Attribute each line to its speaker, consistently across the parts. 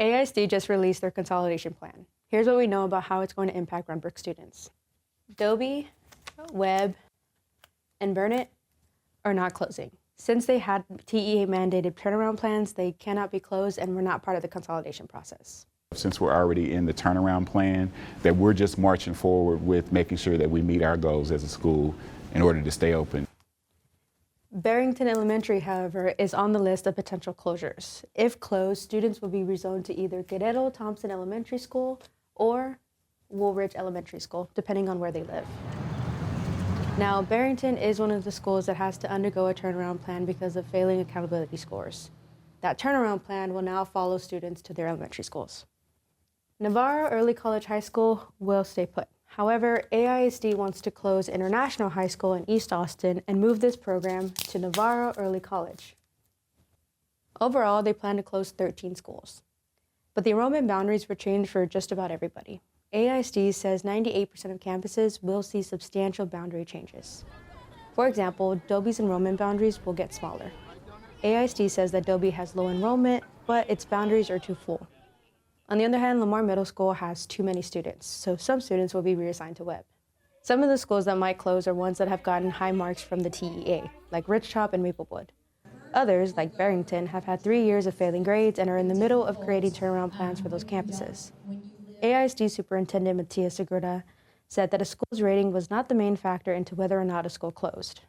Speaker 1: AISD just released their consolidation plan. Here's what we know about how it's going to impact Rundberg students. Dobie, Webb, and Burnett are not closing. Since they had TEA-mandated turnaround plans, they cannot be closed and were not part of the consolidation process.
Speaker 2: Since we're already in the turnaround plan, that we're just marching forward with making sure that we meet our goals as a school in order to stay open.
Speaker 1: Barrington Elementary, however, is on the list of potential closures. If closed, students will be rezoned to either Guerrero Thompson Elementary School or Woolridge Elementary School, depending on where they live. Now, Barrington is one of the schools that has to undergo a turnaround plan because of failing accountability scores. That turnaround plan will now follow students to their elementary schools. Navarro Early College High School will stay put. However, AISD wants to close International High School in East Austin and move this program to Navarro Early College. Overall, they plan to close 13 schools. But the enrollment boundaries were changed for just about everybody. AISD says 98% of campuses will see substantial boundary changes. For example, Dobie's enrollment boundaries will get smaller. AISD says that Dobie has low enrollment, but its boundaries are too full. On the other hand, Lamar Middle School has too many students, so some students will be reassigned to Webb. Some of the schools that might close are ones that have gotten high marks from the TEA, like Ridgetop and Maplewood. Others, like Barrington, have had 3 years of failing grades and are in the middle of creating turnaround plans for those campuses. AISD Superintendent Matias Segura said that a school's rating was not the main factor into whether or not a school closed.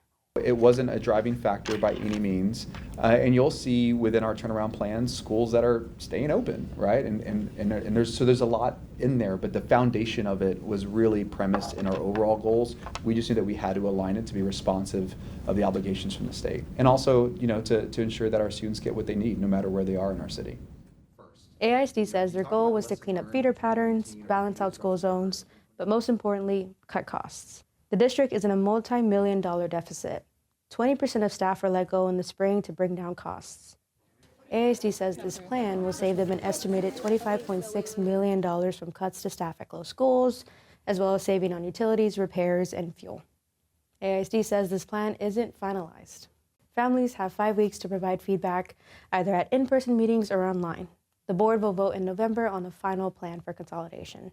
Speaker 3: It wasn't a driving factor by any means, and you'll see within our turnaround plans schools that are staying open, right? And there's a lot in there, but the foundation of it was really premised in our overall goals. We just knew that we had to align it to be responsive of the obligations from the state, and also, to ensure that our students get what they need no matter where they are in our city.
Speaker 1: AISD says their goal was to clean up feeder patterns, balance out school zones, but most importantly, cut costs. The district is in a multi-million-dollar deficit. 20% of staff were let go in the spring to bring down costs. AISD says this plan will save them an estimated $25.6 million from cuts to staff at closed schools, as well as saving on utilities, repairs, and fuel. AISD says this plan isn't finalized. Families have 5 weeks to provide feedback, either at in-person meetings or online. The board will vote in November on the final plan for consolidation.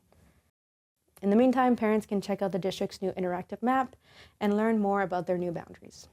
Speaker 1: In the meantime, parents can check out the district's new interactive map and learn more about their new boundaries.